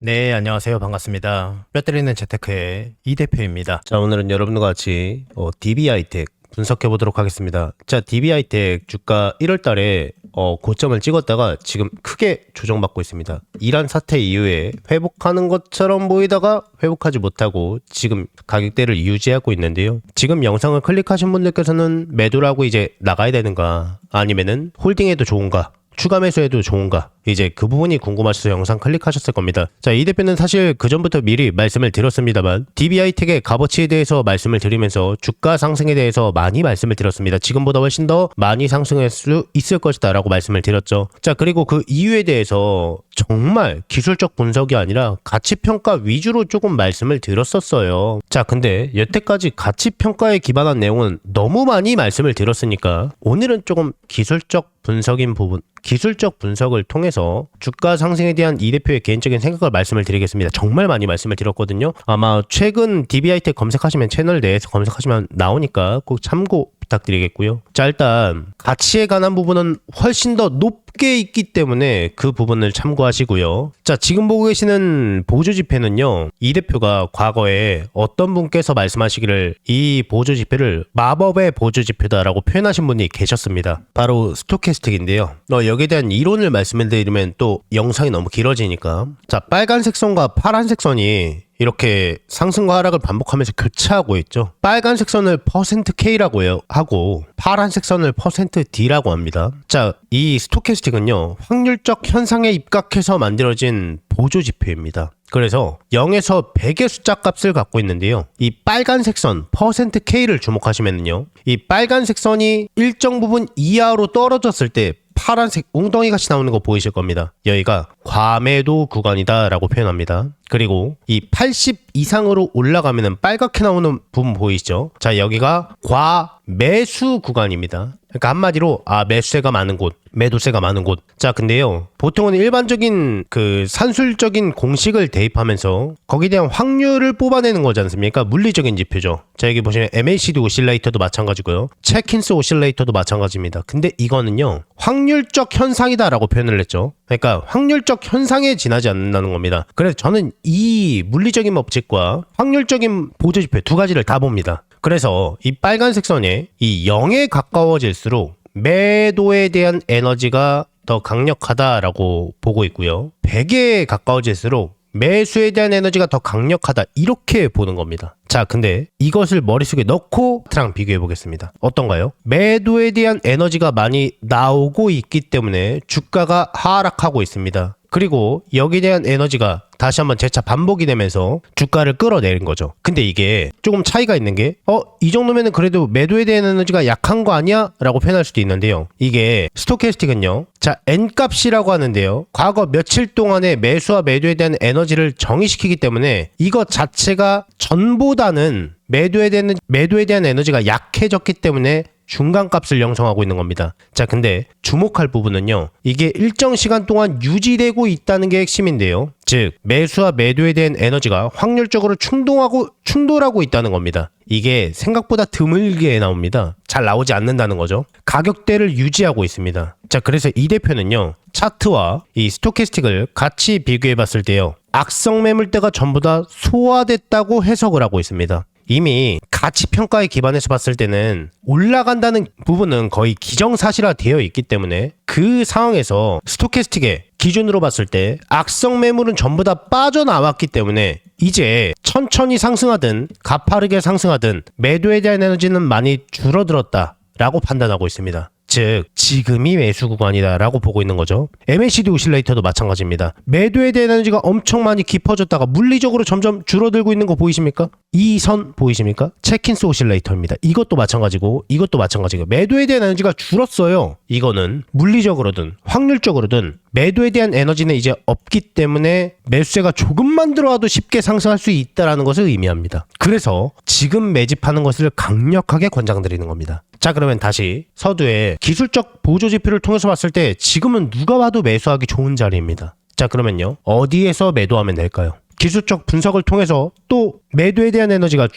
네, 안녕하세요. 반갑습니다. 뼈 때리는 재테크의 이 대표입니다. 자, 오늘은 여러분과 같이 DB하이텍 분석해 보도록 하겠습니다. 자, DB하이텍 주가 1월 달에 고점을 찍었다가 지금 크게 조정받고 있습니다. 이란 사태 이후에 회복하는 것처럼 보이다가 회복하지 못하고 지금 가격대를 유지하고 있는데요. 지금 영상을 클릭하신 분들께서는 매도를 하고 이제 나가야 되는가, 아니면은 홀딩해도 좋은가, 추가 매수해도 좋은가, 이제 그 부분이 궁금하셔서 영상 클릭하셨을 겁니다. 자, 이 대표는 사실 그전부터 미리 말씀을 드렸습니다만 DB하이텍의 값어치에 대해서 말씀을 드리면서 주가 상승에 대해서 많이 말씀을 드렸습니다. 지금보다 훨씬 더 많이 상승할 수 있을 것이다 라고 말씀을 드렸죠. 자, 그리고 그 이유에 대해서 정말 기술적 분석이 아니라 가치평가 위주로 조금 말씀을 드렸었어요. 자, 근데 여태까지 가치평가에 기반한 내용은 너무 많이 말씀을 드렸으니까 오늘은 조금 기술적 분석인 부분, 기술적 분석을 통해서 주가 상승에 대한 이 대표의 개인적인 생각을 말씀을 드리겠습니다. 정말 많이 말씀을 드렸거든요. 아마 최근 DB하이텍 검색하시면 채널 내에서 검색하시면 나오니까 꼭 참고 부탁드리겠고요. 자, 일단 가치에 관한 부분은 훨씬 더 높게 있기 때문에 그 부분을 참고하시고요. 자, 지금 보고 계시는 보조지표는요, 이 대표가 과거에 어떤 분께서 말씀하시기를 이 보조지표를 마법의 보조지표다라고 표현하신 분이 계셨습니다. 바로 스토캐스틱인데요. 여기에 대한 이론을 말씀을 드리면 또 영상이 너무 길어지니까, 자, 빨간색 선과 파란색 선이 이렇게 상승과 하락을 반복하면서 교차하고 있죠. 빨간색 선을 %K라고 하고 파란색 선을 %D라고 합니다. 자, 이 스토캐스틱은요, 확률적 현상에 입각해서 만들어진 보조지표입니다. 그래서 0에서 100의 숫자 값을 갖고 있는데요. 이 빨간색 선 %K를 주목하시면요, 이 빨간색 선이 일정 부분 이하로 떨어졌을 때 파란색 웅덩이 같이 나오는 거 보이실 겁니다. 여기가 과매도 구간이다 라고 표현합니다. 그리고 이 80 이상으로 올라가면 빨갛게 나오는 부분 보이시죠? 자, 여기가 과매수 구간입니다. 그러니까 한마디로 매수세가 많은 곳, 매도세가 많은 곳. 자, 근데요, 보통은 일반적인 그 산술적인 공식을 대입하면서 거기에 대한 확률을 뽑아내는 거지 않습니까? 물리적인 지표죠. 자, 여기 보시면 MACD 오실레이터도 마찬가지고요, 체킨스 오실레이터도 마찬가지입니다. 근데 이거는요, 확률적 현상이다라고 표현을 했죠. 그러니까 확률적 현상에 지나지 않는다는 겁니다. 그래서 저는 이 물리적인 법칙과 확률적인 보조지표 두 가지를 다 봅니다. 그래서 이 빨간색 선에 이 0에 가까워질수록 매도에 대한 에너지가 더 강력하다라고 보고 있고요, 100에 가까워질수록 매수에 대한 에너지가 더 강력하다, 이렇게 보는 겁니다. 자, 근데 이것을 머릿속에 넣고 차트랑 비교해 보겠습니다. 어떤가요? 매도에 대한 에너지가 많이 나오고 있기 때문에 주가가 하락하고 있습니다. 그리고 여기에 대한 에너지가 다시 한번 재차 반복이 되면서 주가를 끌어내린 거죠. 근데 이게 조금 차이가 있는 게 이 정도면은 그래도 매도에 대한 에너지가 약한 거 아니야? 라고 표현할 수도 있는데요. 이게 스토캐스틱은요, 자, N값이라고 하는데요, 과거 며칠 동안의 매수와 매도에 대한 에너지를 정의시키기 때문에 이것 자체가 전보다는 매도에 대한 에너지가 약해졌기 때문에 중간값을 형성하고 있는 겁니다. 자, 근데 주목할 부분은요, 이게 일정 시간 동안 유지되고 있다는 게 핵심인데요. 즉, 매수와 매도에 대한 에너지가 확률적으로 충돌하고 있다는 겁니다. 이게 생각보다 드물게 나옵니다. 잘 나오지 않는다는 거죠. 가격대를 유지하고 있습니다. 자, 그래서 이 대표는요, 차트와 이 스토캐스틱을 같이 비교해 봤을 때요, 악성 매물대가 전부 다 소화됐다고 해석을 하고 있습니다. 이미 가치평가에 기반해서 봤을 때는 올라간다는 부분은 거의 기정사실화 되어 있기 때문에 그 상황에서 스토캐스틱의 기준으로 봤을 때 악성 매물은 전부 다 빠져나왔기 때문에 이제 천천히 상승하든 가파르게 상승하든 매도에 대한 에너지는 많이 줄어들었다 라고 판단하고 있습니다. 즉, 지금이 매수 구간이다 라고 보고 있는 거죠. MACD 오실레이터도 마찬가지입니다. 매도에 대한 에너지가 엄청 많이 깊어졌다가 물리적으로 점점 줄어들고 있는 거 보이십니까? 이 선 보이십니까? 체킨스 오실레이터입니다. 이것도 마찬가지고 이것도 마찬가지고 매도에 대한 에너지가 줄었어요. 이거는 물리적으로든 확률적으로든 매도에 대한 에너지는 이제 없기 때문에 매수세가 조금만 들어와도 쉽게 상승할 수 있다는 것을 의미합니다. 그래서 지금 매집하는 것을 강력하게 권장드리는 겁니다. 자, 그러면 다시 서두에 기술적 보조지표를 통해서 봤을 때 지금은 누가 봐도 매수하기 좋은 자리입니다. 자, 그러면요, 어디에서 매도하면 될까요? 기술적 분석을 통해서 또 매도에 대한 에너지가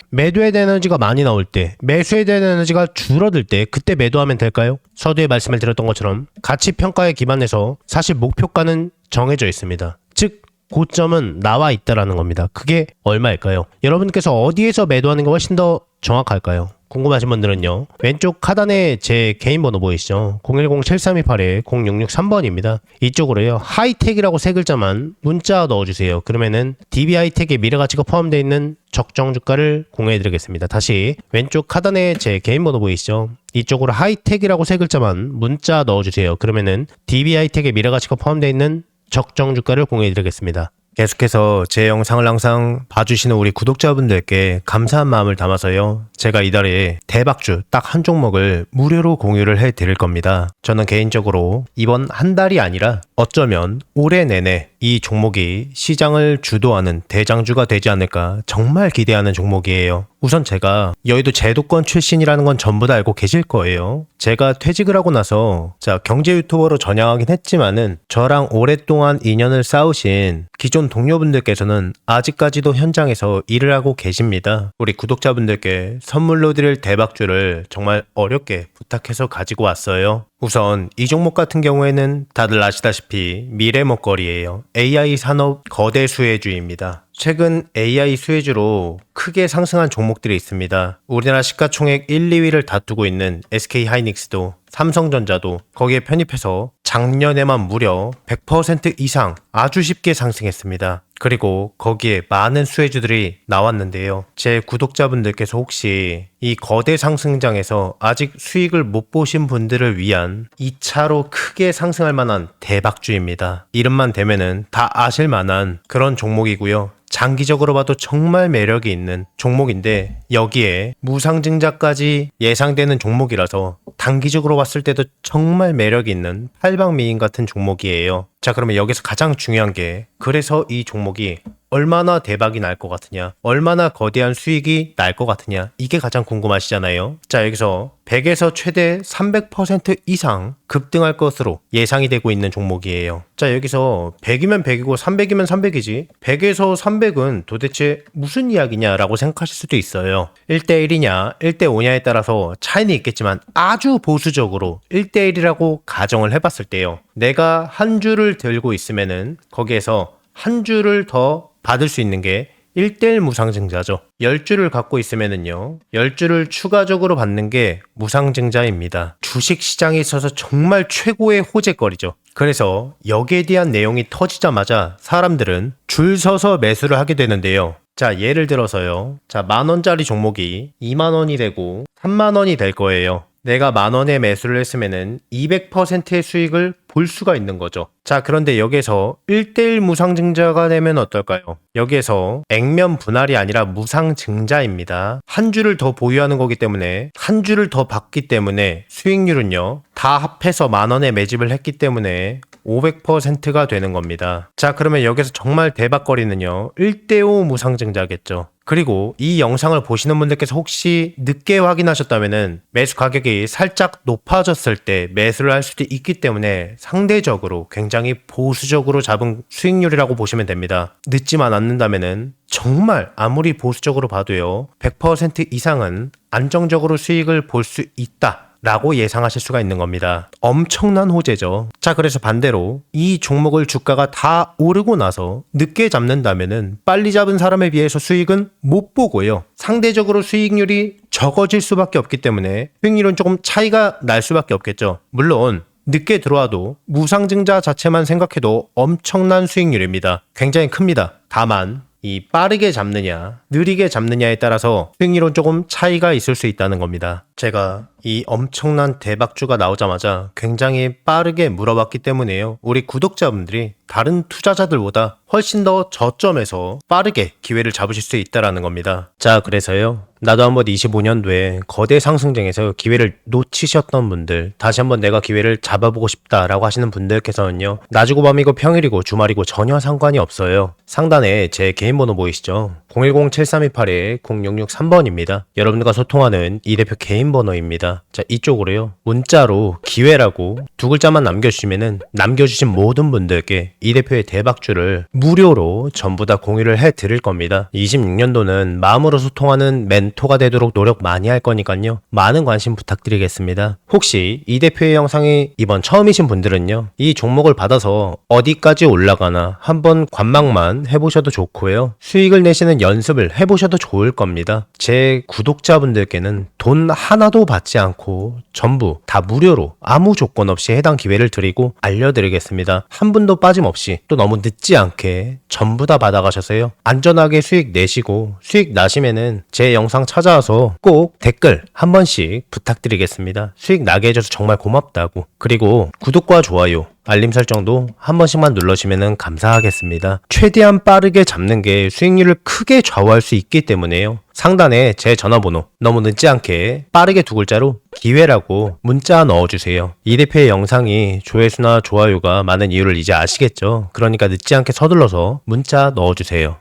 많이 나올 때, 매수에 대한 에너지가 줄어들 때 그때 매도하면 될까요? 서두에 말씀을 드렸던 것처럼 가치평가에 기반해서 사실 목표가는 정해져 있습니다. 즉 고점은 나와 있다라는 겁니다. 그게 얼마일까요? 여러분께서 어디에서 매도하는 게 훨씬 더 정확할까요? 궁금하신 분들은요, 왼쪽 하단에 제 개인 번호 보이시죠? 010-7328-0663번입니다. 이쪽으로요, 하이텍이라고 세 글자만 문자 넣어주세요. 그러면은 DB하이텍의 미래가치가 포함되어 있는 적정 주가를 공유해드리겠습니다. 다시 왼쪽 하단에 제 개인 번호 보이시죠? 이쪽으로 하이텍이라고 세 글자만 문자 넣어주세요. 그러면은 DB하이텍의 미래가치가 포함되어 있는 적정 주가를 공유해드리겠습니다. 계속해서 제 영상을 항상 봐주시는 우리 구독자분들께 감사한 마음을 담아서요, 제가 이달에 대박주 딱 한 종목을 무료로 공유를 해드릴 겁니다. 저는 개인적으로 이번 한 달이 아니라 어쩌면 올해 내내 이 종목이 시장을 주도하는 대장주가 되지 않을까 정말 기대하는 종목이에요. 우선 제가 여의도 제도권 출신이라는 건 전부 다 알고 계실 거예요. 제가 퇴직을 하고 나서 경제 유튜버로 전향하긴 했지만은 저랑 오랫동안 인연을 쌓으신 기존 동료분들께서는 아직까지도 현장에서 일을 하고 계십니다. 우리 구독자분들께 선물로 드릴 대박주를 정말 어렵게 부탁해서 가지고 왔어요. 우선 이 종목 같은 경우에는 다들 아시다시피 미래 먹거리예요. AI 산업 거대 수혜주입니다. 최근 AI 수혜주로 크게 상승한 종목들이 있습니다. 우리나라 시가총액 1, 2위를 다투고 있는 SK하이닉스도, 삼성전자도 거기에 편입해서 작년에만 무려 100% 이상 아주 쉽게 상승했습니다. 그리고 거기에 많은 수혜주들이 나왔는데요. 제 구독자분들께서 혹시 이 거대 상승장에서 아직 수익을 못 보신 분들을 위한 2차로 크게 상승할 만한 대박주입니다. 이름만 대면은 다 아실 만한 그런 종목이고요. 장기적으로 봐도 정말 매력이 있는 종목인데 여기에 무상증자까지 예상되는 종목이라서 단기적으로 봤을 때도 정말 매력이 있는 팔방미인 같은 종목이에요. 자, 그러면 여기서 가장 중요한 게, 그래서 이 종목이 얼마나 대박이 날 것 같으냐, 얼마나 거대한 수익이 날 것 같으냐, 이게 가장 궁금하시잖아요. 자, 여기서 100에서 최대 300% 이상 급등할 것으로 예상이 되고 있는 종목이에요. 자, 여기서 100이면 100이고 300이면 300이지 100에서 300은 도대체 무슨 이야기냐라고 생각하실 수도 있어요. 1대1이냐 1대5냐에 따라서 차이는 있겠지만 아주 보수적으로 1대1이라고 가정을 해봤을 때요, 내가 한 주를 들고 있으면은 거기에서 한 주를 더 받을 수 있는 게 1대1 무상증자죠. 10주를 갖고 있으면은요, 10주를 추가적으로 받는 게 무상증자입니다. 주식시장에 있어서 정말 최고의 호재거리죠. 그래서 여기에 대한 내용이 터지자마자 사람들은 줄 서서 매수를 하게 되는데요. 자, 예를 들어서요, 자, 10,000원짜리 종목이 20,000원이 되고 30,000원이 될 거예요. 내가 10,000원에 매수를 했으면은 200%의 수익을 볼 수가 있는 거죠. 자, 그런데 여기에서 1대1 무상증자가 되면 어떨까요? 여기에서 액면 분할이 아니라 무상증자입니다. 한 주를 더 보유하는 거기 때문에, 한 주를 더 받기 때문에 수익률은요, 다 합해서 10,000원에 매집을 했기 때문에 500%가 되는 겁니다. 자, 그러면 여기서 정말 대박거리는요, 1대5 무상증자겠죠. 그리고 이 영상을 보시는 분들께서 혹시 늦게 확인하셨다면은 매수 가격이 살짝 높아졌을 때 매수를 할 수도 있기 때문에 상대적으로 굉장히 보수적으로 잡은 수익률이라고 보시면 됩니다. 늦지만 않는다면은 정말 아무리 보수적으로 봐도요, 100% 이상은 안정적으로 수익을 볼 수 있다 라고 예상하실 수가 있는 겁니다. 엄청난 호재죠. 자, 그래서 반대로 이 종목을 주가가 다 오르고 나서 늦게 잡는다면은 빨리 잡은 사람에 비해서 수익은 못 보고요, 상대적으로 수익률이 적어질 수밖에 없기 때문에 수익률은 조금 차이가 날 수밖에 없겠죠. 물론 늦게 들어와도 무상증자 자체만 생각해도 엄청난 수익률입니다. 굉장히 큽니다. 다만 이 빠르게 잡느냐 느리게 잡느냐에 따라서 수익률은 조금 차이가 있을 수 있다는 겁니다. 제가 이 엄청난 대박주가 나오자마자 굉장히 빠르게 물어봤기 때문에요, 우리 구독자분들이 다른 투자자들보다 훨씬 더 저점에서 빠르게 기회를 잡으실 수 있다는 겁니다. 자, 그래서요, 나도 한번 25년도에 거대 상승장에서 기회를 놓치셨던 분들, 다시 한번 내가 기회를 잡아보고 싶다라고 하시는 분들께서는요, 낮이고 밤이고 평일이고 주말이고 전혀 상관이 없어요. 상단에 제 개인 번호 보이시죠? 010-7328-0663번입니다. 여러분들과 소통하는 이 대표 개인 번호입니다. 자, 이쪽으로요, 문자로 기회라고 두 글자만 남겨주시면은 남겨주신 모든 분들께 이 대표의 대박주를 무료로 전부 다 공유를 해드릴 겁니다. 26년도는 마음으로 소통하는 멘토 멘토가 되도록 노력 많이 할 거니까요. 많은 관심 부탁드리겠습니다. 혹시 이 대표의 영상이 이번 처음이신 분들은요. 이 종목을 받아서 어디까지 올라가나 한번 관망만 해보셔도 좋고요. 수익을 내시는 연습을 해보셔도 좋을 겁니다. 제 구독자분들께는 돈 하나도 받지 않고 전부 다 무료로 아무 조건 없이 해당 기회를 드리고 알려드리겠습니다. 한 분도 빠짐없이 또 너무 늦지 않게 전부 다 받아가셔서요. 안전하게 수익 내시고 수익 나시면은 제 영상 찾아와서 꼭 댓글 한 번씩 부탁드리겠습니다. 수익 나게 해줘서 정말 고맙다고. 그리고 구독과 좋아요 알림 설정도 한 번씩만 눌러주시면 감사하겠습니다. 최대한 빠르게 잡는 게 수익률을 크게 좌우할 수 있기 때문에요. 상단에 제 전화번호 너무 늦지 않게 빠르게 두 글자로 기회라고 문자 넣어주세요. 이 대표의 영상이 조회수나 좋아요가 많은 이유를 이제 아시겠죠? 그러니까 늦지 않게 서둘러서 문자 넣어주세요.